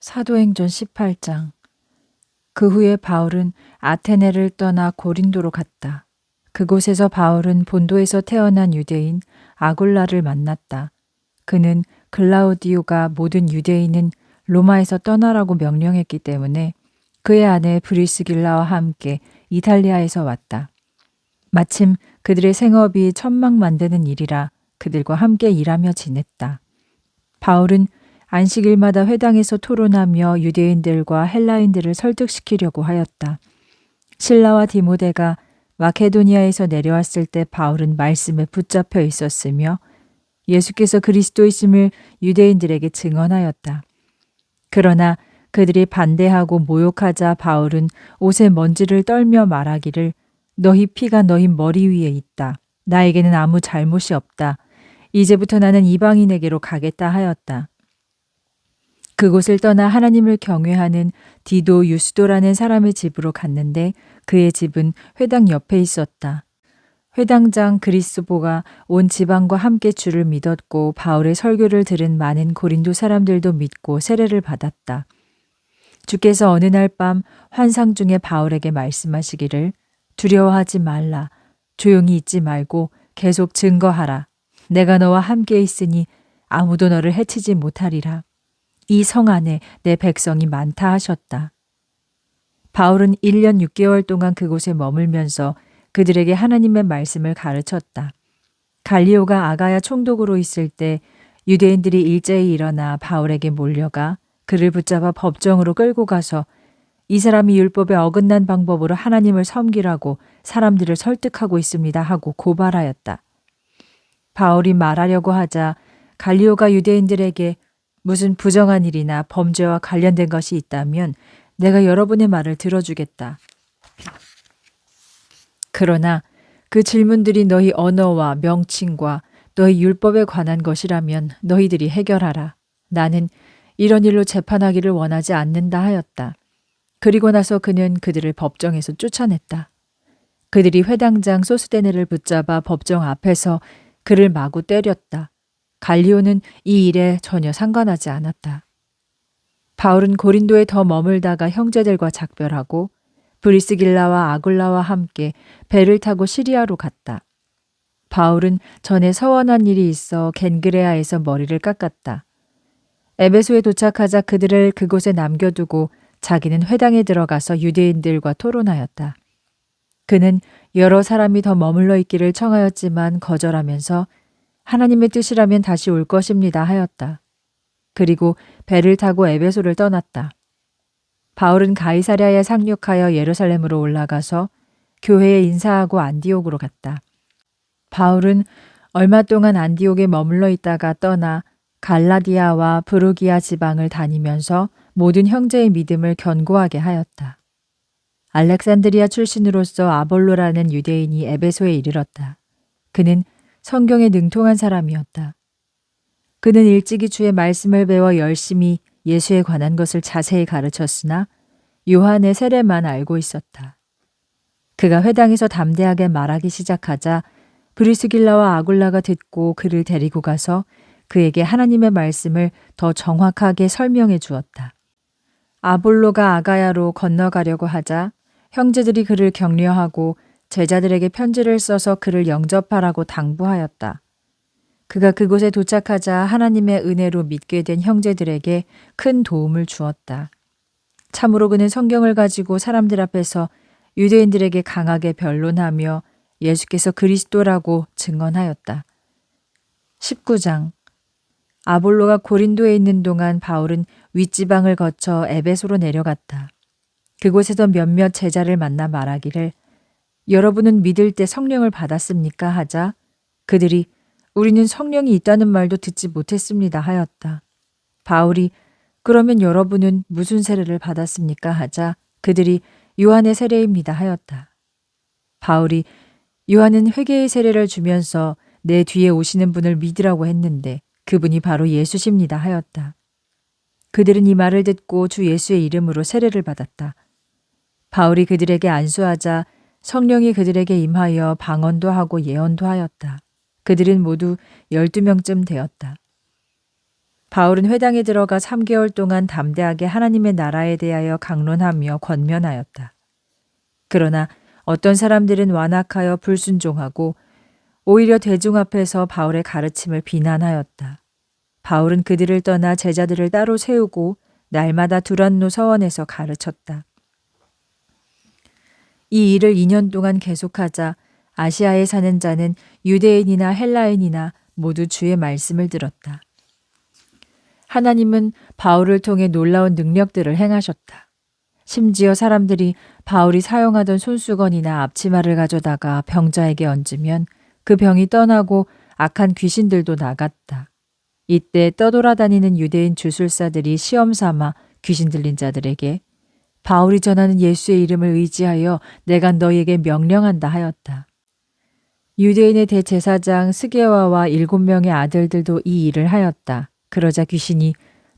사도행전 18장. 그 후에 바울은 아테네를 떠나 고린도로 갔다. 그곳에서 바울은 본도에서 태어난 유대인 아굴라를 만났다. 그는 글라우디오가 모든 유대인은 로마에서 떠나라고 명령했기 때문에 그의 아내 브리스길라와 함께 이탈리아에서 왔다. 마침 그들의 생업이 천막 만드는 일이라 그들과 함께 일하며 지냈다. 바울은 안식일마다 회당에서 토론하며 유대인들과 헬라인들을 설득시키려고 하였다. 실라와 디모데가 마케도니아에서 내려왔을 때 바울은 말씀에 붙잡혀 있었으며 예수께서 그리스도이심을 유대인들에게 증언하였다. 그러나 그들이 반대하고 모욕하자 바울은 옷에 먼지를 떨며 말하기를 너희 피가 너희 머리 위에 있다. 나에게는 아무 잘못이 없다. 이제부터 나는 이방인에게로 가겠다 하였다. 그곳을 떠나 하나님을 경외하는 디도 유스도라는 사람의 집으로 갔는데 그의 집은 회당 옆에 있었다. 회당장 그리스보가 온 지방과 함께 주를 믿었고 바울의 설교를 들은 많은 고린도 사람들도 믿고 세례를 받았다. 주께서 어느 날 밤 환상 중에 바울에게 말씀하시기를 두려워하지 말라. 조용히 있지 말고 계속 증거하라. 내가 너와 함께 있으니 아무도 너를 해치지 못하리라. 이 성 안에 내 백성이 많다 하셨다. 바울은 1년 6개월 동안 그곳에 머물면서 그들에게 하나님의 말씀을 가르쳤다. 갈리오가 아가야 총독으로 있을 때 유대인들이 일제히 일어나 바울에게 몰려가 그를 붙잡아 법정으로 끌고 가서 이 사람이 율법에 어긋난 방법으로 하나님을 섬기라고 사람들을 설득하고 있습니다 하고 고발하였다. 바울이 말하려고 하자 갈리오가 유대인들에게 무슨 부정한 일이나 범죄와 관련된 것이 있다면 내가 여러분의 말을 들어주겠다. 그러나 그 질문들이 너희 언어와 명칭과 너희 율법에 관한 것이라면 너희들이 해결하라. 나는 이런 일로 재판하기를 원하지 않는다 하였다. 그리고 나서 그는 그들을 법정에서 쫓아냈다. 그들이 회당장 소스데네를 붙잡아 법정 앞에서 그를 마구 때렸다. 갈리오는 이 일에 전혀 상관하지 않았다. 바울은 고린도에 더 머물다가 형제들과 작별하고 브리스길라와 아굴라와 함께 배를 타고 시리아로 갔다. 바울은 전에 서원한 일이 있어 겐그레아에서 머리를 깎았다. 에베소에 도착하자 그들을 그곳에 남겨두고 자기는 회당에 들어가서 유대인들과 토론하였다. 그는 여러 사람이 더 머물러 있기를 청하였지만 거절하면서 하나님의 뜻이라면 다시 올 것입니다 하였다. 그리고 배를 타고 에베소를 떠났다. 바울은 가이사랴에 상륙하여 예루살렘으로 올라가서 교회에 인사하고 안디옥으로 갔다. 바울은 얼마 동안 안디옥에 머물러 있다가 떠나 갈라디아와 브루기아 지방을 다니면서 모든 형제의 믿음을 견고하게 하였다. 알렉산드리아 출신으로서 아볼로라는 유대인이 에베소에 이르렀다. 그는 성경에 능통한 사람이었다. 그는 일찍이 주의 말씀을 배워 열심히 예수에 관한 것을 자세히 가르쳤으나 요한의 세례만 알고 있었다. 그가 회당에서 담대하게 말하기 시작하자 브리스길라와 아굴라가 듣고 그를 데리고 가서 그에게 하나님의 말씀을 더 정확하게 설명해 주었다. 아볼로가 아가야로 건너가려고 하자 형제들이 그를 격려하고 제자들에게 편지를 써서 그를 영접하라고 당부하였다. 그가 그곳에 도착하자 하나님의 은혜로 믿게 된 형제들에게 큰 도움을 주었다. 참으로 그는 성경을 가지고 사람들 앞에서 유대인들에게 강하게 변론하며 예수께서 그리스도라고 증언하였다. 19장. 아볼로가 고린도에 있는 동안 바울은 윗지방을 거쳐 에베소로 내려갔다. 그곳에서 몇몇 제자를 만나 말하기를 여러분은 믿을 때 성령을 받았습니까? 하자 그들이 우리는 성령이 있다는 말도 듣지 못했습니다 하였다. 바울이 그러면 여러분은 무슨 세례를 받았습니까? 하자 그들이 요한의 세례입니다 하였다. 바울이 요한은 회개의 세례를 주면서 내 뒤에 오시는 분을 믿으라고 했는데 그분이 바로 예수십니다 하였다. 그들은 이 말을 듣고 주 예수의 이름으로 세례를 받았다. 바울이 그들에게 안수하자 성령이 그들에게 임하여 방언도 하고 예언도 하였다. 그들은 모두 12명쯤 되었다. 바울은 회당에 들어가 3개월 동안 담대하게 하나님의 나라에 대하여 강론하며 권면하였다. 그러나 어떤 사람들은 완악하여 불순종하고 오히려 대중 앞에서 바울의 가르침을 비난하였다. 바울은 그들을 떠나 제자들을 따로 세우고 날마다 두란노 서원에서 가르쳤다. 이 일을 2년 동안 계속하자 아시아에 사는 자는 유대인이나 헬라인이나 모두 주의 말씀을 들었다. 하나님은 바울을 통해 놀라운 능력들을 행하셨다. 심지어 사람들이 바울이 사용하던 손수건이나 앞치마를 가져다가 병자에게 얹으면 그 병이 떠나고 악한 귀신들도 나갔다. 이때 떠돌아다니는 유대인 주술사들이 시험 삼아 귀신 들린 자들에게 바울이 전하는 예수의 이름을 의지하여 내가 너희에게 명령한다 하였다. 유대인의 대제사장 스게와와 7명의 아들들도 이 일을 하였다. 그러자 귀신이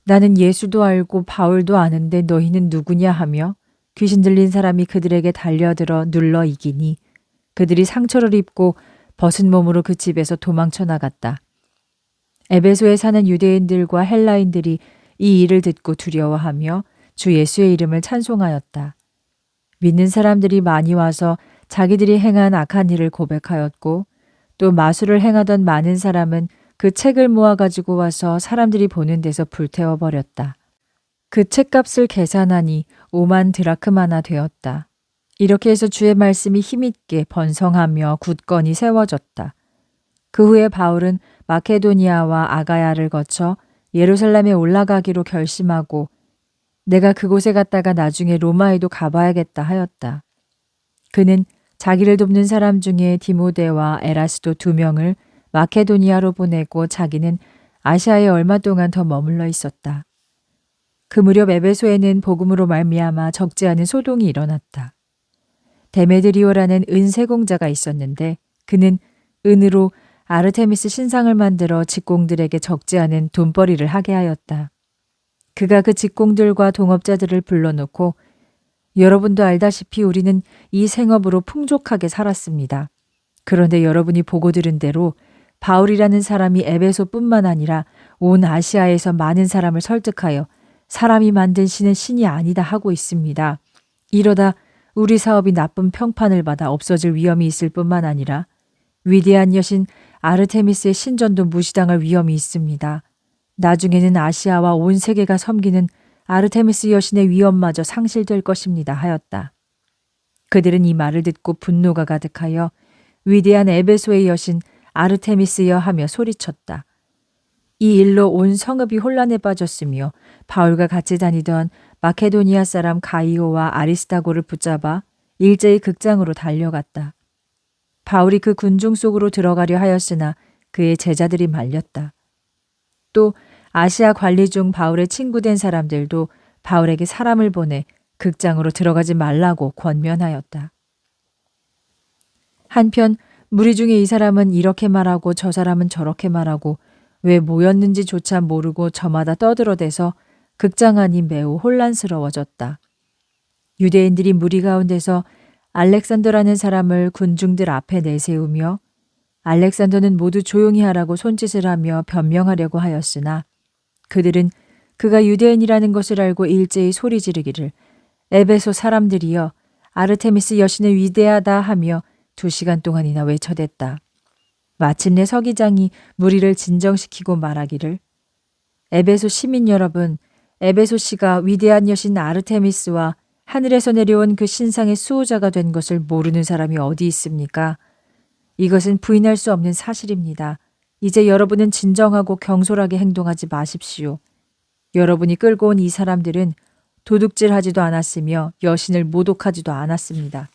나는 예수도 알고 바울도 아는데 너희는 누구냐 하며 귀신 들린 사람이 그들에게 달려들어 눌러 이기니 그들이 상처를 입고 벗은 몸으로 그 집에서 도망쳐 나갔다. 에베소에 사는 유대인들과 헬라인들이 이 일을 듣고 두려워하며 주 예수의 이름을 찬송하였다. 믿는 사람들이 많이 와서 자기들이 행한 악한 일을 고백하였고 또 마술을 행하던 많은 사람은 그 책을 모아가지고 와서 사람들이 보는 데서 불태워버렸다. 그 책값을 계산하니 5만 드라크마나 되었다. 이렇게 해서 주의 말씀이 힘있게 번성하며 굳건히 세워졌다. 그 후에 바울은 마케도니아와 아가야를 거쳐 예루살렘에 올라가기로 결심하고 내가 그곳에 갔다가 나중에 로마에도 가봐야겠다 하였다. 그는 자기를 돕는 사람 중에 디모데와 에라스도 2명을 마케도니아로 보내고 자기는 아시아에 얼마 동안 더 머물러 있었다. 그 무렵 에베소에는 복음으로 말미암아 적지 않은 소동이 일어났다. 데메드리오라는 은세공자가 있었는데 그는 은으로 아르테미스 신상을 만들어 직공들에게 적지 않은 돈벌이를 하게 하였다. 그가 그 직공들과 동업자들을 불러놓고 여러분도 알다시피 우리는 이 생업으로 풍족하게 살았습니다. 그런데 여러분이 보고 들은 대로 바울이라는 사람이 에베소뿐만 아니라 온 아시아에서 많은 사람을 설득하여 사람이 만든 신은 신이 아니다 하고 있습니다. 이러다 우리 사업이 나쁜 평판을 받아 없어질 위험이 있을 뿐만 아니라 위대한 여신 아르테미스의 신전도 무시당할 위험이 있습니다. 나중에는 아시아와 온 세계가 섬기는 아르테미스 여신의 위엄마저 상실될 것입니다 하였다. 그들은 이 말을 듣고 분노가 가득하여 위대한 에베소의 여신 아르테미스여 하며 소리쳤다. 이 일로 온 성읍이 혼란에 빠졌으며 바울과 같이 다니던 마케도니아 사람 가이오와 아리스다고를 붙잡아 일제히 극장으로 달려갔다. 바울이 그 군중 속으로 들어가려 하였으나 그의 제자들이 말렸다. 또 아시아 관리 중 바울의 친구된 사람들도 바울에게 사람을 보내 극장으로 들어가지 말라고 권면하였다. 한편 무리 중에 이 사람은 이렇게 말하고 저 사람은 저렇게 말하고 왜 모였는지조차 모르고 저마다 떠들어대서 극장 안이 매우 혼란스러워졌다. 유대인들이 무리 가운데서 알렉산더라는 사람을 군중들 앞에 내세우며 알렉산더는 모두 조용히 하라고 손짓을 하며 변명하려고 하였으나 그들은 그가 유대인이라는 것을 알고 일제히 소리 지르기를 에베소 사람들이여 아르테미스 여신은 위대하다 하며 2시간 동안이나 외쳐댔다. 마침내 서기장이 무리를 진정시키고 말하기를 에베소 시민 여러분, 에베소시가 위대한 여신 아르테미스와 하늘에서 내려온 그 신상의 수호자가 된 것을 모르는 사람이 어디 있습니까? 이것은 부인할 수 없는 사실입니다. 이제 여러분은 진정하고 경솔하게 행동하지 마십시오. 여러분이 끌고 온 이 사람들은 도둑질하지도 않았으며 여신을 모독하지도 않았습니다.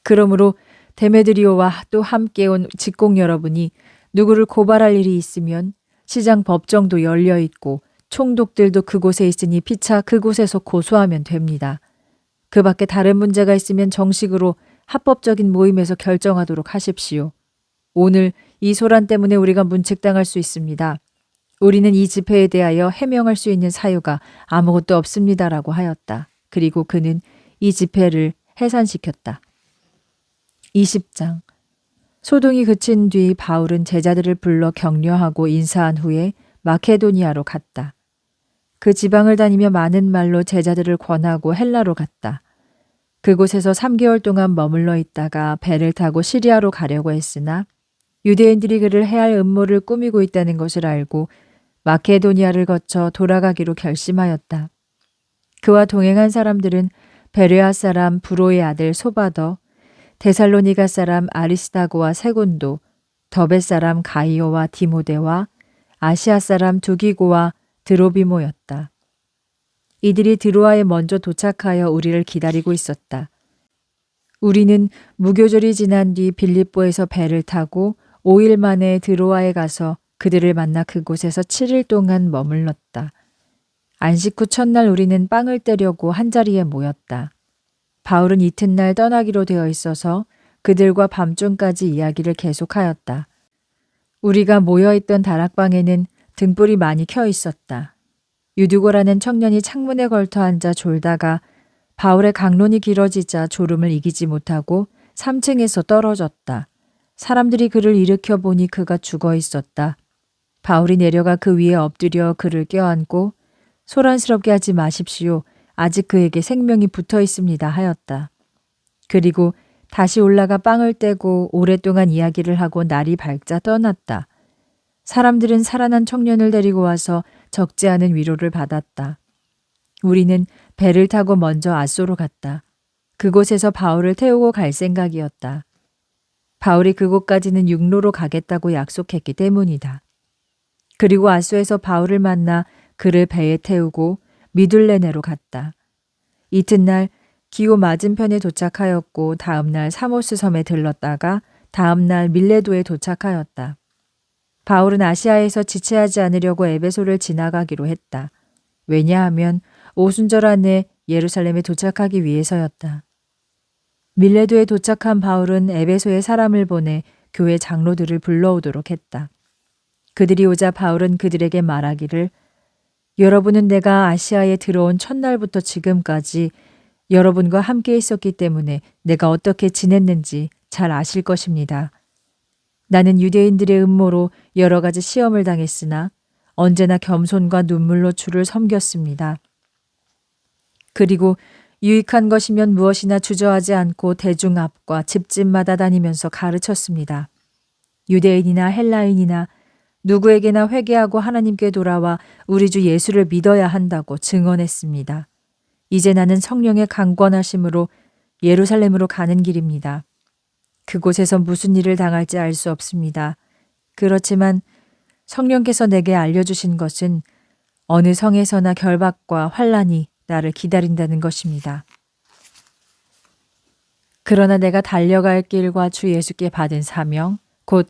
그러므로 데메드리오와 또 함께 온 직공 여러분이 누구를 고발할 일이 있으면 시장 법정도 열려 있고 총독들도 그곳에 있으니 피차 그곳에서 고소하면 됩니다. 그 밖에 다른 문제가 있으면 정식으로 합법적인 모임에서 결정하도록 하십시오. 오늘 이 소란 때문에 우리가 문책당할 수 있습니다. 우리는 이 집회에 대하여 해명할 수 있는 사유가 아무것도 없습니다라고 하였다. 그리고 그는 이 집회를 해산시켰다. 20장 소동이 그친 뒤 바울은 제자들을 불러 격려하고 인사한 후에 마케도니아로 갔다. 그 지방을 다니며 많은 말로 제자들을 권하고 헬라로 갔다. 그곳에서 3개월 동안 머물러 있다가 배를 타고 시리아로 가려고 했으나 유대인들이 그를 해할 음모를 꾸미고 있다는 것을 알고 마케도니아를 거쳐 돌아가기로 결심하였다. 그와 동행한 사람들은 베레아 사람 브로의 아들 소바더, 데살로니가 사람 아리스다고와 세군도, 더베 사람 가이오와 디모데와 아시아 사람 두기고와 드로비모였다. 이들이 드로아에 먼저 도착하여 우리를 기다리고 있었다. 우리는 무교절이 지난 뒤 빌립보에서 배를 타고 5일 만에 드로아에 가서 그들을 만나 그곳에서 7일 동안 머물렀다. 안식 후 첫날 우리는 빵을 떼려고 한자리에 모였다. 바울은 이튿날 떠나기로 되어 있어서 그들과 밤중까지 이야기를 계속하였다. 우리가 모여있던 다락방에는 등불이 많이 켜 있었다. 유두고라는 청년이 창문에 걸터 앉아 졸다가 바울의 강론이 길어지자 졸음을 이기지 못하고 3층에서 떨어졌다. 사람들이 그를 일으켜 보니 그가 죽어 있었다. 바울이 내려가 그 위에 엎드려 그를 껴안고 소란스럽게 하지 마십시오. 아직 그에게 생명이 붙어 있습니다 하였다. 그리고 다시 올라가 빵을 떼고 오랫동안 이야기를 하고 날이 밝자 떠났다. 사람들은 살아난 청년을 데리고 와서 적지 않은 위로를 받았다. 우리는 배를 타고 먼저 아소로 갔다. 그곳에서 바울을 태우고 갈 생각이었다. 바울이 그곳까지는 육로로 가겠다고 약속했기 때문이다. 그리고 아소에서 바울을 만나 그를 배에 태우고 미둘레네로 갔다. 이튿날 기호 맞은편에 도착하였고 다음날 사모스 섬에 들렀다가 다음날 밀레도에 도착하였다. 바울은 아시아에서 지체하지 않으려고 에베소를 지나가기로 했다. 왜냐하면 오순절 안에 예루살렘에 도착하기 위해서였다. 밀레도에 도착한 바울은 에베소에 사람을 보내 교회 장로들을 불러오도록 했다. 그들이 오자 바울은 그들에게 말하기를 여러분은 내가 아시아에 들어온 첫날부터 지금까지 여러분과 함께 있었기 때문에 내가 어떻게 지냈는지 잘 아실 것입니다. 나는 유대인들의 음모로 여러 가지 시험을 당했으나 언제나 겸손과 눈물로 주를 섬겼습니다. 그리고 유익한 것이면 무엇이나 주저하지 않고 대중 앞과 집집마다 다니면서 가르쳤습니다. 유대인이나 헬라인이나 누구에게나 회개하고 하나님께 돌아와 우리 주 예수를 믿어야 한다고 증언했습니다. 이제 나는 성령의 강권하심으로 예루살렘으로 가는 길입니다. 그곳에서 무슨 일을 당할지 알 수 없습니다. 그렇지만 성령께서 내게 알려주신 것은 어느 성에서나 결박과 환난이 나를 기다린다는 것입니다. 그러나 내가 달려갈 길과 주 예수께 받은 사명, 곧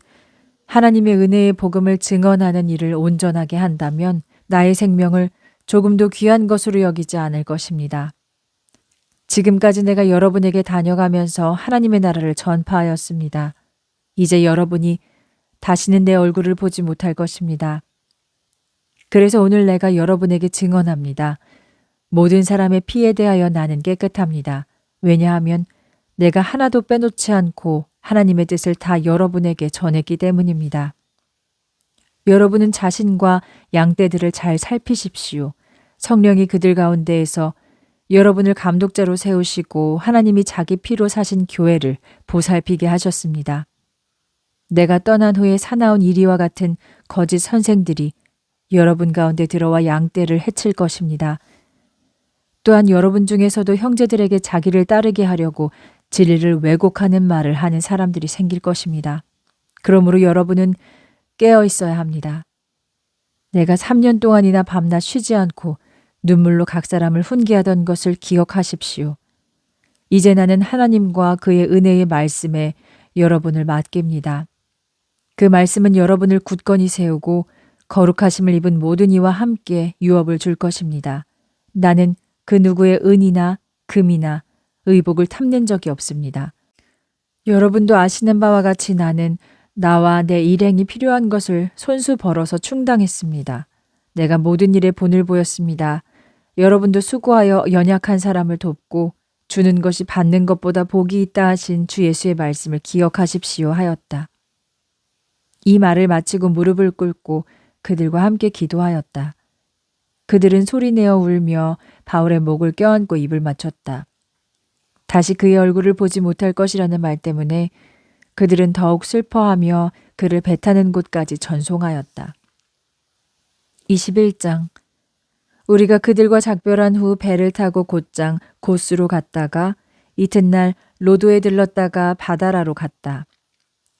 하나님의 은혜의 복음을 증언하는 일을 온전하게 한다면 나의 생명을 조금도 귀한 것으로 여기지 않을 것입니다. 지금까지 내가 여러분에게 다녀가면서 하나님의 나라를 전파하였습니다. 이제 여러분이 다시는 내 얼굴을 보지 못할 것입니다. 그래서 오늘 내가 여러분에게 증언합니다. 모든 사람의 피에 대하여 나는 깨끗합니다. 왜냐하면 내가 하나도 빼놓지 않고 하나님의 뜻을 다 여러분에게 전했기 때문입니다. 여러분은 자신과 양떼들을 잘 살피십시오. 성령이 그들 가운데에서 여러분을 감독자로 세우시고 하나님이 자기 피로 사신 교회를 보살피게 하셨습니다. 내가 떠난 후에 사나운 이리와 같은 거짓 선생들이 여러분 가운데 들어와 양떼를 해칠 것입니다. 또한 여러분 중에서도 형제들에게 자기를 따르게 하려고 진리를 왜곡하는 말을 하는 사람들이 생길 것입니다. 그러므로 여러분은 깨어 있어야 합니다. 내가 3년 동안이나 밤낮 쉬지 않고 눈물로 각 사람을 훈계하던 것을 기억하십시오. 이제 나는 하나님과 그의 은혜의 말씀에 여러분을 맡깁니다. 그 말씀은 여러분을 굳건히 세우고 거룩하심을 입은 모든 이와 함께 유업을 줄 것입니다. 나는 그 누구의 은이나 금이나 의복을 탐낸 적이 없습니다. 여러분도 아시는 바와 같이 나는 나와 내 일행이 필요한 것을 손수 벌어서 충당했습니다. 내가 모든 일에 본을 보였습니다. 여러분도 수고하여 연약한 사람을 돕고 주는 것이 받는 것보다 복이 있다 하신 주 예수의 말씀을 기억하십시오 하였다. 이 말을 마치고 무릎을 꿇고 그들과 함께 기도하였다. 그들은 소리내어 울며 바울의 목을 껴안고 입을 맞췄다. 다시 그의 얼굴을 보지 못할 것이라는 말 때문에 그들은 더욱 슬퍼하며 그를 배타는 곳까지 전송하였다. 21장. 우리가 그들과 작별한 후 배를 타고 곧장 고스로 갔다가 이튿날 로도에 들렀다가 바다라로 갔다.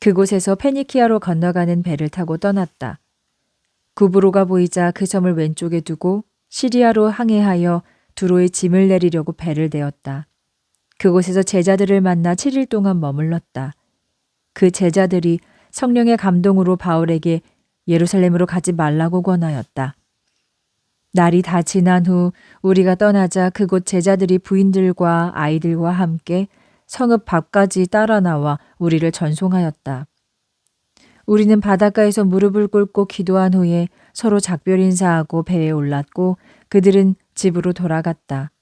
그곳에서 페니키아로 건너가는 배를 타고 떠났다. 구브로가 보이자 그 섬을 왼쪽에 두고 시리아로 항해하여 두로에 짐을 내리려고 배를 대었다. 그곳에서 제자들을 만나 7일 동안 머물렀다. 그 제자들이 성령의 감동으로 바울에게 예루살렘으로 가지 말라고 권하였다. 날이 다 지난 후 우리가 떠나자 그곳 제자들이 부인들과 아이들과 함께 성읍 밖까지 따라 나와 우리를 전송하였다. 우리는 바닷가에서 무릎을 꿇고 기도한 후에 서로 작별 인사하고 배에 올랐고 그들은 집으로 돌아갔다.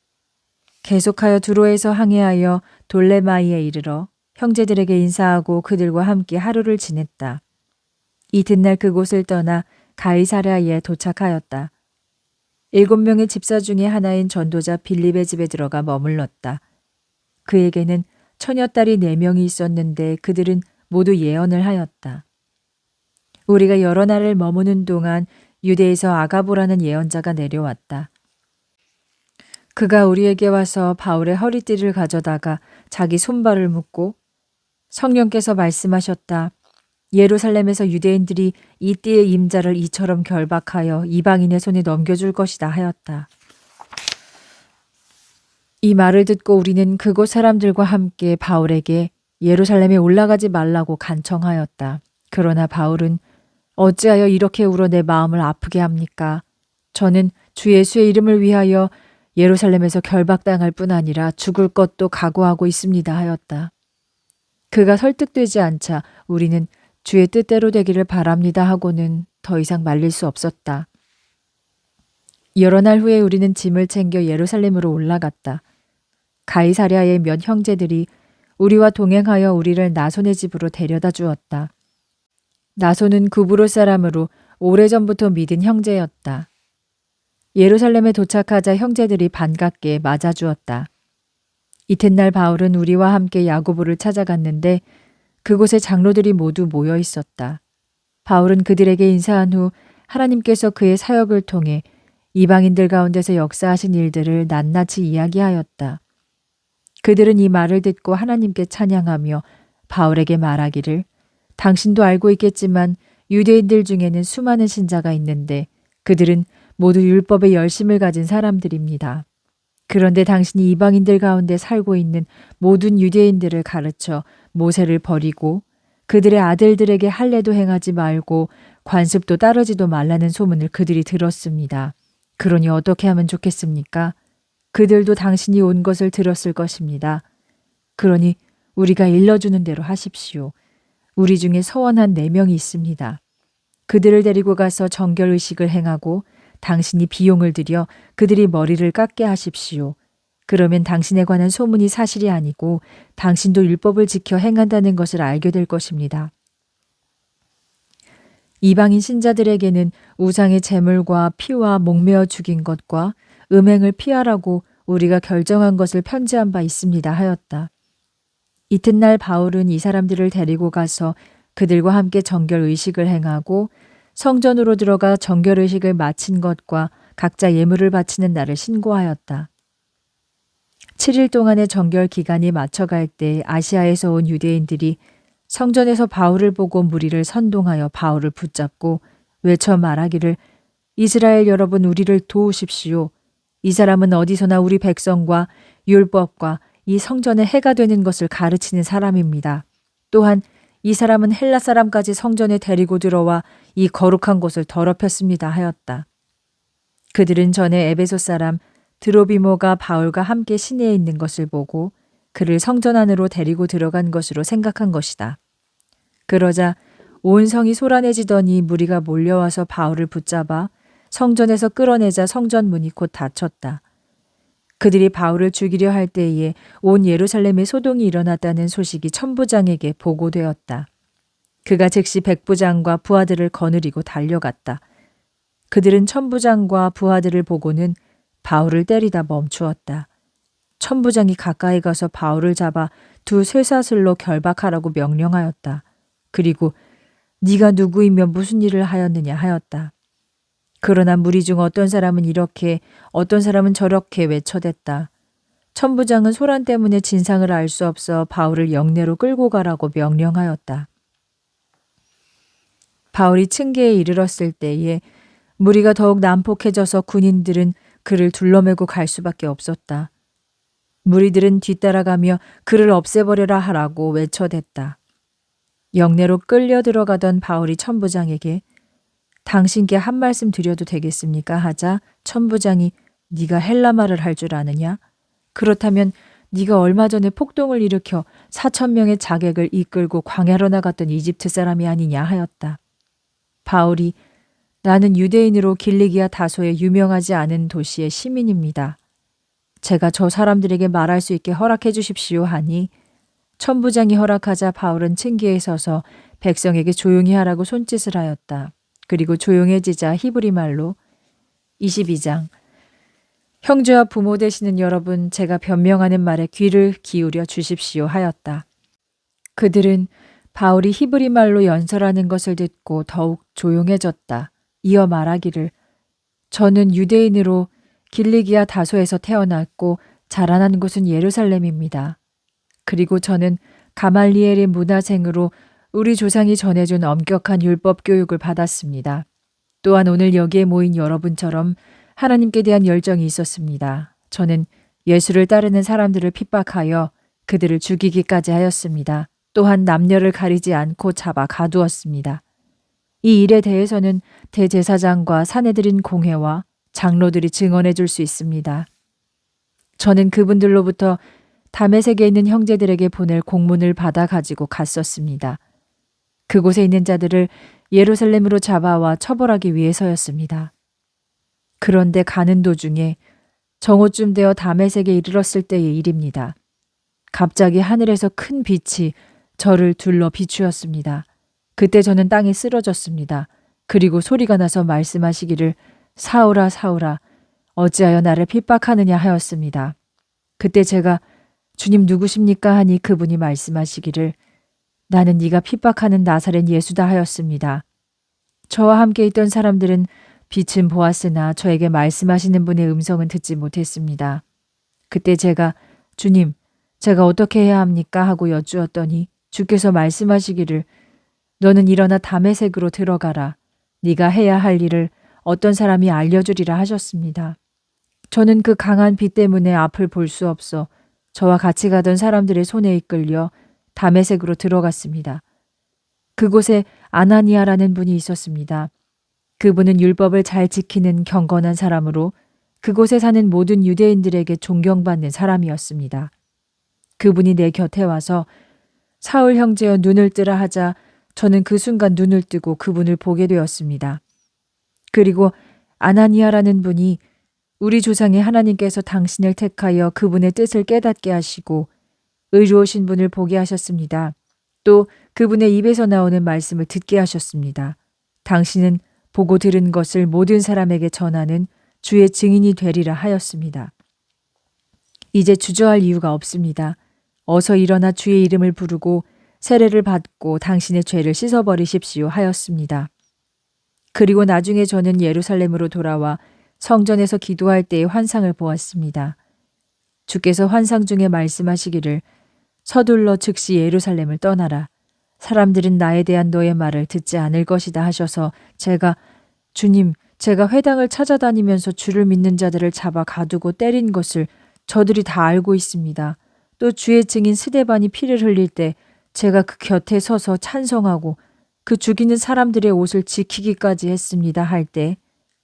계속하여 두로에서 항해하여 돌레마이에 이르러 형제들에게 인사하고 그들과 함께 하루를 지냈다. 이튿날 그곳을 떠나 가이사랴에 도착하였다. 7명의 집사 중에 하나인 전도자 빌립의 집에 들어가 머물렀다. 그에게는 처녀딸이 4명이 있었는데 그들은 모두 예언을 하였다. 우리가 여러 날을 머무는 동안 유대에서 아가보라는 예언자가 내려왔다. 그가 우리에게 와서 바울의 허리띠를 가져다가 자기 손발을 묶고 성령께서 말씀하셨다. 예루살렘에서 유대인들이 이 띠의 임자를 이처럼 결박하여 이방인의 손에 넘겨줄 것이다 하였다. 이 말을 듣고 우리는 그곳 사람들과 함께 바울에게 예루살렘에 올라가지 말라고 간청하였다. 그러나 바울은 어찌하여 이렇게 울어 내 마음을 아프게 합니까? 저는 주 예수의 이름을 위하여 예루살렘에서 결박당할 뿐 아니라 죽을 것도 각오하고 있습니다 하였다. 그가 설득되지 않자 우리는 주의 뜻대로 되기를 바랍니다 하고는 더 이상 말릴 수 없었다. 여러 날 후에 우리는 짐을 챙겨 예루살렘으로 올라갔다. 가이사랴의 몇 형제들이 우리와 동행하여 우리를 나손의 집으로 데려다 주었다. 나손은 구브로 사람으로 오래전부터 믿은 형제였다. 예루살렘에 도착하자 형제들이 반갑게 맞아주었다. 이튿날 바울은 우리와 함께 야고보를 찾아갔는데 그곳에 장로들이 모두 모여 있었다. 바울은 그들에게 인사한 후 하나님께서 그의 사역을 통해 이방인들 가운데서 역사하신 일들을 낱낱이 이야기하였다. 그들은 이 말을 듣고 하나님께 찬양하며 바울에게 말하기를 당신도 알고 있겠지만 유대인들 중에는 수많은 신자가 있는데 그들은 모두 율법에 열심을 가진 사람들입니다. 그런데 당신이 이방인들 가운데 살고 있는 모든 유대인들을 가르쳐 모세를 버리고 그들의 아들들에게 할례도 행하지 말고 관습도 따르지도 말라는 소문을 그들이 들었습니다. 그러니 어떻게 하면 좋겠습니까? 그들도 당신이 온 것을 들었을 것입니다. 그러니 우리가 일러주는 대로 하십시오. 우리 중에 서원한 4명이 있습니다. 그들을 데리고 가서 정결의식을 행하고 당신이 비용을 들여 그들이 머리를 깎게 하십시오. 그러면 당신에 관한 소문이 사실이 아니고 당신도 율법을 지켜 행한다는 것을 알게 될 것입니다. 이방인 신자들에게는 우상의 제물과 피와 목매어 죽인 것과 음행을 피하라고 우리가 결정한 것을 편지한 바 있습니다 하였다. 이튿날 바울은 이 사람들을 데리고 가서 그들과 함께 정결의식을 행하고 성전으로 들어가 정결의식을 마친 것과 각자 예물을 바치는 날을 신고하였다. 7일 동안의 정결 기간이 맞춰갈 때 아시아에서 온 유대인들이 성전에서 바울을 보고 무리를 선동하여 바울을 붙잡고 외쳐 말하기를 이스라엘 여러분 우리를 도우십시오. 이 사람은 어디서나 우리 백성과 율법과 이 성전에 해가 되는 것을 가르치는 사람입니다. 또한 이 사람은 헬라 사람까지 성전에 데리고 들어와 이 거룩한 곳을 더럽혔습니다 하였다. 그들은 전에 에베소 사람 드로비모가 바울과 함께 시내에 있는 것을 보고 그를 성전 안으로 데리고 들어간 것으로 생각한 것이다. 그러자 온 성이 소란해지더니 무리가 몰려와서 바울을 붙잡아 성전에서 끌어내자 성전 문이 곧 닫혔다. 그들이 바울을 죽이려 할 때에 온 예루살렘에 소동이 일어났다는 소식이 천부장에게 보고되었다. 그가 즉시 백부장과 부하들을 거느리고 달려갔다. 그들은 천부장과 부하들을 보고는 바울을 때리다 멈추었다. 천부장이 가까이 가서 바울을 잡아 두 쇠사슬로 결박하라고 명령하였다. 그리고 네가 누구이며 무슨 일을 하였느냐 하였다. 그러나 무리 중 어떤 사람은 이렇게 어떤 사람은 저렇게 외쳐댔다. 천부장은 소란 때문에 진상을 알 수 없어 바울을 영내로 끌고 가라고 명령하였다. 바울이 층계에 이르렀을 때에 무리가 더욱 난폭해져서 군인들은 그를 둘러매고 갈 수밖에 없었다. 무리들은 뒤따라가며 그를 없애버려라 하라고 외쳐댔다. 영내로 끌려 들어가던 바울이 천부장에게 당신께 한 말씀 드려도 되겠습니까? 하자 천부장이 네가 헬라말을 할 줄 아느냐? 그렇다면 네가 얼마 전에 폭동을 일으켜 4,000명의 자객을 이끌고 광야로 나갔던 이집트 사람이 아니냐 하였다. 바울이 나는 유대인으로 길리기아 다소에 유명하지 않은 도시의 시민입니다. 제가 저 사람들에게 말할 수 있게 허락해 주십시오 하니 천부장이 허락하자 바울은 층계에 서서 백성에게 조용히 하라고 손짓을 하였다. 그리고 조용해지자 히브리 말로 22장 형제와 부모 되시는 여러분 제가 변명하는 말에 귀를 기울여 주십시오 하였다. 그들은 바울이 히브리 말로 연설하는 것을 듣고 더욱 조용해졌다. 이어 말하기를 저는 유대인으로 길리기아 다소에서 태어났고 자라난 곳은 예루살렘입니다. 그리고 저는 가말리엘의 문화생으로 우리 조상이 전해준 엄격한 율법 교육을 받았습니다. 또한 오늘 여기에 모인 여러분처럼 하나님께 대한 열정이 있었습니다. 저는 예수를 따르는 사람들을 핍박하여 그들을 죽이기까지 하였습니다. 또한 남녀를 가리지 않고 잡아 가두었습니다. 이 일에 대해서는 대제사장과 사내들인 공회와 장로들이 증언해 줄 수 있습니다. 저는 그분들로부터 다메섹에 있는 형제들에게 보낼 공문을 받아 가지고 갔었습니다. 그곳에 있는 자들을 예루살렘으로 잡아와 처벌하기 위해서였습니다. 그런데 가는 도중에 정오쯤 되어 다메섹에 이르렀을 때의 일입니다. 갑자기 하늘에서 큰 빛이 저를 둘러 비추었습니다. 그때 저는 땅에 쓰러졌습니다. 그리고 소리가 나서 말씀하시기를 사울아 사울아 어찌하여 나를 핍박하느냐 하였습니다. 그때 제가 주님 누구십니까 하니 그분이 말씀하시기를 나는 네가 핍박하는 나사렛 예수다 하였습니다. 저와 함께 있던 사람들은 빛은 보았으나 저에게 말씀하시는 분의 음성은 듣지 못했습니다. 그때 제가 주님 제가 어떻게 해야 합니까 하고 여쭈었더니 주께서 말씀하시기를 너는 일어나 다메섹으로 들어가라. 네가 해야 할 일을 어떤 사람이 알려주리라 하셨습니다. 저는 그 강한 빛 때문에 앞을 볼 수 없어 저와 같이 가던 사람들의 손에 이끌려 다메섹으로 들어갔습니다. 그곳에 아나니아라는 분이 있었습니다. 그분은 율법을 잘 지키는 경건한 사람으로 그곳에 사는 모든 유대인들에게 존경받는 사람이었습니다. 그분이 내 곁에 와서 사울 형제여 눈을 뜨라 하자 저는 그 순간 눈을 뜨고 그분을 보게 되었습니다. 그리고 아나니아라는 분이 우리 조상의 하나님께서 당신을 택하여 그분의 뜻을 깨닫게 하시고 의로우신 분을 보게 하셨습니다. 또 그분의 입에서 나오는 말씀을 듣게 하셨습니다. 당신은 보고 들은 것을 모든 사람에게 전하는 주의 증인이 되리라 하였습니다. 이제 주저할 이유가 없습니다. 어서 일어나 주의 이름을 부르고 세례를 받고 당신의 죄를 씻어버리십시오 하였습니다. 그리고 나중에 저는 예루살렘으로 돌아와 성전에서 기도할 때의 환상을 보았습니다. 주께서 환상 중에 말씀하시기를 서둘러 즉시 예루살렘을 떠나라. 사람들은 나에 대한 너의 말을 듣지 않을 것이다 하셔서 제가 주님, 제가 회당을 찾아다니면서 주를 믿는 자들을 잡아 가두고 때린 것을 저들이 다 알고 있습니다. 또 주의 증인 스데반이 피를 흘릴 때 제가 그 곁에 서서 찬송하고 그 죽이는 사람들의 옷을 지키기까지 했습니다 할 때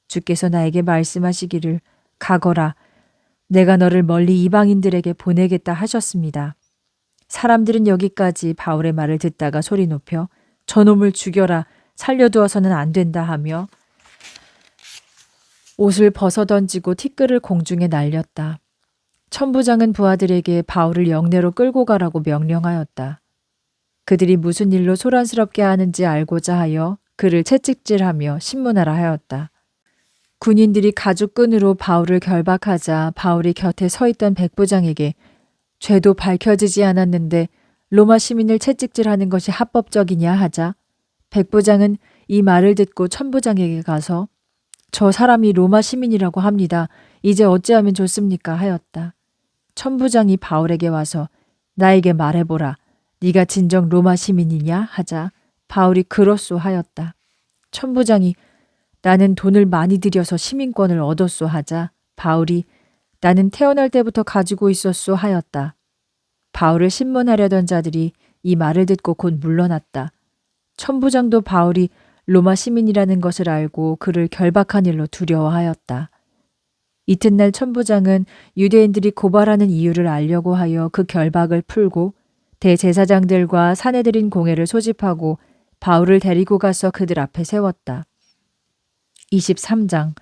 주께서 나에게 말씀하시기를 가거라. 내가 너를 멀리 이방인들에게 보내겠다 하셨습니다. 사람들은 여기까지 바울의 말을 듣다가 소리 높여 저놈을 죽여라. 살려두어서는 안 된다 하며 옷을 벗어던지고 티끌을 공중에 날렸다. 천부장은 부하들에게 바울을 영내로 끌고 가라고 명령하였다. 그들이 무슨 일로 소란스럽게 하는지 알고자 하여 그를 채찍질하며 신문하라 하였다. 군인들이 가죽끈으로 바울을 결박하자 바울이 곁에 서 있던 백부장에게 죄도 밝혀지지 않았는데 로마 시민을 채찍질하는 것이 합법적이냐 하자 백부장은 이 말을 듣고 천부장에게 가서 저 사람이 로마 시민이라고 합니다. 이제 어찌하면 좋습니까? 하였다. 천부장이 바울에게 와서 나에게 말해보라. 네가 진정 로마 시민이냐? 하자 바울이 그렇소 하였다. 천부장이 나는 돈을 많이 들여서 시민권을 얻었소 하자 바울이 나는 태어날 때부터 가지고 있었소 하였다. 바울을 신문하려던 자들이 이 말을 듣고 곧 물러났다. 천부장도 바울이 로마 시민이라는 것을 알고 그를 결박한 일로 두려워하였다. 이튿날 천부장은 유대인들이 고발하는 이유를 알려고 하여 그 결박을 풀고 대제사장들과 사내들인 공회를 소집하고 바울을 데리고 가서 그들 앞에 세웠다. 23장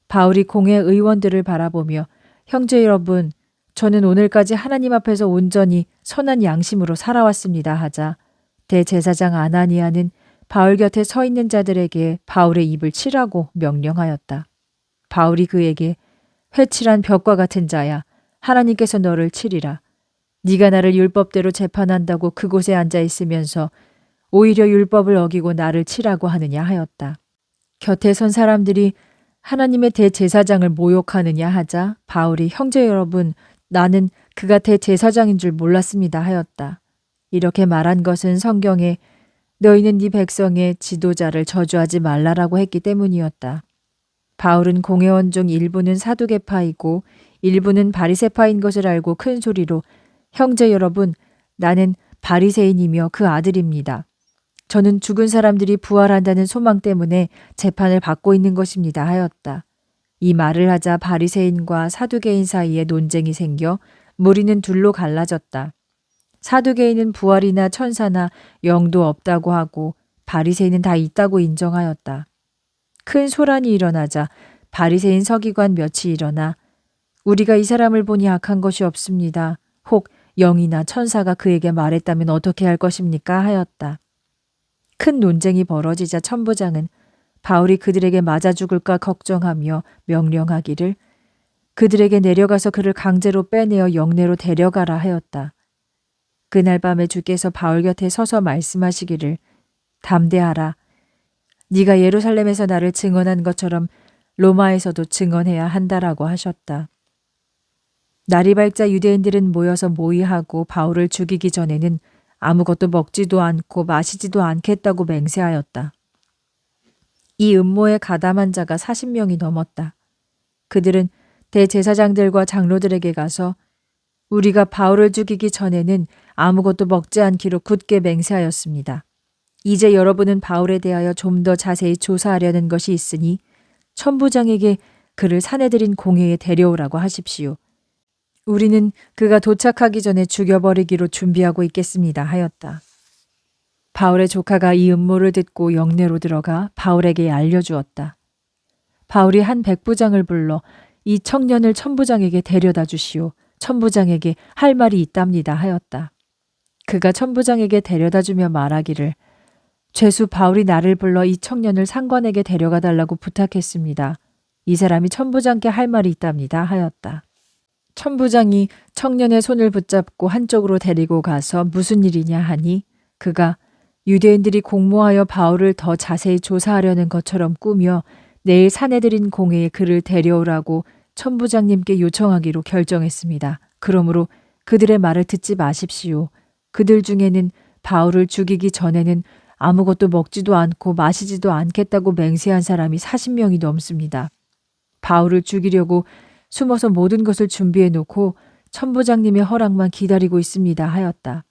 바울이 공회 의원들을 바라보며 형제 여러분, 저는 오늘까지 하나님 앞에서 온전히 선한 양심으로 살아왔습니다 하자 대제사장 아나니아는 바울 곁에 서 있는 자들에게 바울의 입을 치라고 명령하였다. 바울이 그에게 회칠한 벽과 같은 자야 하나님께서 너를 치리라. 네가 나를 율법대로 재판한다고 그곳에 앉아 있으면서 오히려 율법을 어기고 나를 치라고 하느냐 하였다. 곁에 선 사람들이 하나님의 대제사장을 모욕하느냐 하자 바울이 형제 여러분 나는 그가 대제사장인 줄 몰랐습니다 하였다. 이렇게 말한 것은 성경에 너희는 네 백성의 지도자를 저주하지 말라라고 했기 때문이었다. 바울은 공회원 중 일부는 사두개파이고 일부는 바리새파인 것을 알고 큰 소리로 형제 여러분 나는 바리새인이며 그 아들입니다. 저는 죽은 사람들이 부활한다는 소망 때문에 재판을 받고 있는 것입니다 하였다. 이 말을 하자 바리새인과 사두개인 사이에 논쟁이 생겨 무리는 둘로 갈라졌다. 사두개인은 부활이나 천사나 영도 없다고 하고 바리새인은 다 있다고 인정하였다. 큰 소란이 일어나자 바리새인 서기관 몇이 일어나 우리가 이 사람을 보니 악한 것이 없습니다. 혹 영이나 천사가 그에게 말했다면 어떻게 할 것입니까? 하였다. 큰 논쟁이 벌어지자 천부장은 바울이 그들에게 맞아 죽을까 걱정하며 명령하기를 그들에게 내려가서 그를 강제로 빼내어 영내로 데려가라 하였다. 그날 밤에 주께서 바울 곁에 서서 말씀하시기를 담대하라. 네가 예루살렘에서 나를 증언한 것처럼 로마에서도 증언해야 한다라고 하셨다. 날이 밝자 유대인들은 모여서 모의하고 바울을 죽이기 전에는 아무것도 먹지도 않고 마시지도 않겠다고 맹세하였다. 이 음모에 가담한 자가 40명이 넘었다. 그들은 대제사장들과 장로들에게 가서 우리가 바울을 죽이기 전에는 아무것도 먹지 않기로 굳게 맹세하였습니다. 이제 여러분은 바울에 대하여 좀 더 자세히 조사하려는 것이 있으니 천부장에게 그를 사내들인 공회에 데려오라고 하십시오. 우리는 그가 도착하기 전에 죽여버리기로 준비하고 있겠습니다 하였다. 바울의 조카가 이 음모를 듣고 영내로 들어가 바울에게 알려주었다. 바울이 한 백부장을 불러 이 청년을 천부장에게 데려다 주시오. 천부장에게 할 말이 있답니다 하였다. 그가 천부장에게 데려다 주며 말하기를 죄수 바울이 나를 불러 이 청년을 상관에게 데려가 달라고 부탁했습니다. 이 사람이 천부장께 할 말이 있답니다 하였다. 천부장이 청년의 손을 붙잡고 한쪽으로 데리고 가서 무슨 일이냐 하니 그가 유대인들이 공모하여 바울을 더 자세히 조사하려는 것처럼 꾸며 내일 사내들인 공회에 그를 데려오라고 천부장님께 요청하기로 결정했습니다. 그러므로 그들의 말을 듣지 마십시오. 그들 중에는 바울을 죽이기 전에는 아무것도 먹지도 않고 마시지도 않겠다고 맹세한 사람이 40명이 넘습니다. 바울을 죽이려고 숨어서 모든 것을 준비해 놓고 천부장님의 허락만 기다리고 있습니다 하였다.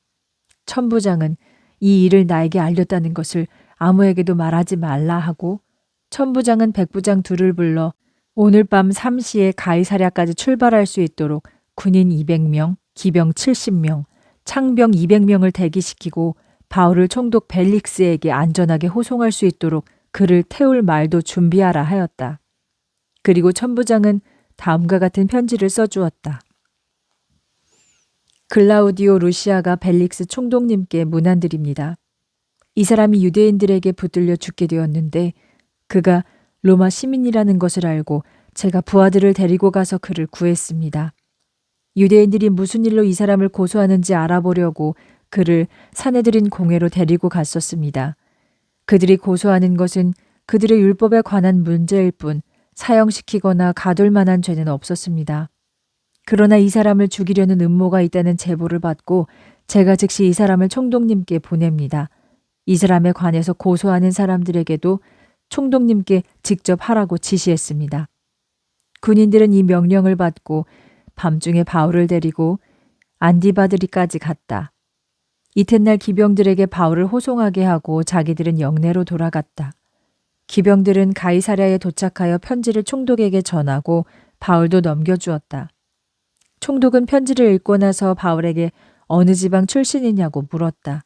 천부장은 이 일을 나에게 알렸다는 것을 아무에게도 말하지 말라 하고 천부장은 백부장 둘을 불러 오늘 밤 3시에 가이사랴까지 출발할 수 있도록 군인 200명, 기병 70명, 창병 200명을 대기시키고 바울을 총독 벨릭스에게 안전하게 호송할 수 있도록 그를 태울 말도 준비하라 하였다. 그리고 천부장은 다음과 같은 편지를 써주었다. 글라우디오 루시아가 벨릭스 총독님께 문안드립니다. 이 사람이 유대인들에게 붙들려 죽게 되었는데 그가 로마 시민이라는 것을 알고 제가 부하들을 데리고 가서 그를 구했습니다. 유대인들이 무슨 일로 이 사람을 고소하는지 알아보려고 그를 사내들인 공회로 데리고 갔었습니다. 그들이 고소하는 것은 그들의 율법에 관한 문제일 뿐 사형시키거나 가둘 만한 죄는 없었습니다. 그러나 이 사람을 죽이려는 음모가 있다는 제보를 받고 제가 즉시 이 사람을 총독님께 보냅니다. 이 사람에 관해서 고소하는 사람들에게도 총독님께 직접 하라고 지시했습니다. 군인들은 이 명령을 받고 밤중에 바울을 데리고 안디바드리까지 갔다. 이튿날 기병들에게 바울을 호송하게 하고 자기들은 영내로 돌아갔다. 기병들은 가이사랴에 도착하여 편지를 총독에게 전하고 바울도 넘겨주었다. 총독은 편지를 읽고 나서 바울에게 어느 지방 출신이냐고 물었다.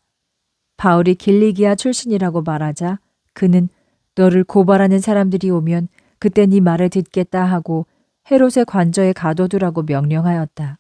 바울이 길리기아 출신이라고 말하자 그는 너를 고발하는 사람들이 오면 그때 네 말을 듣겠다 하고 헤롯의 관저에 가둬두라고 명령하였다.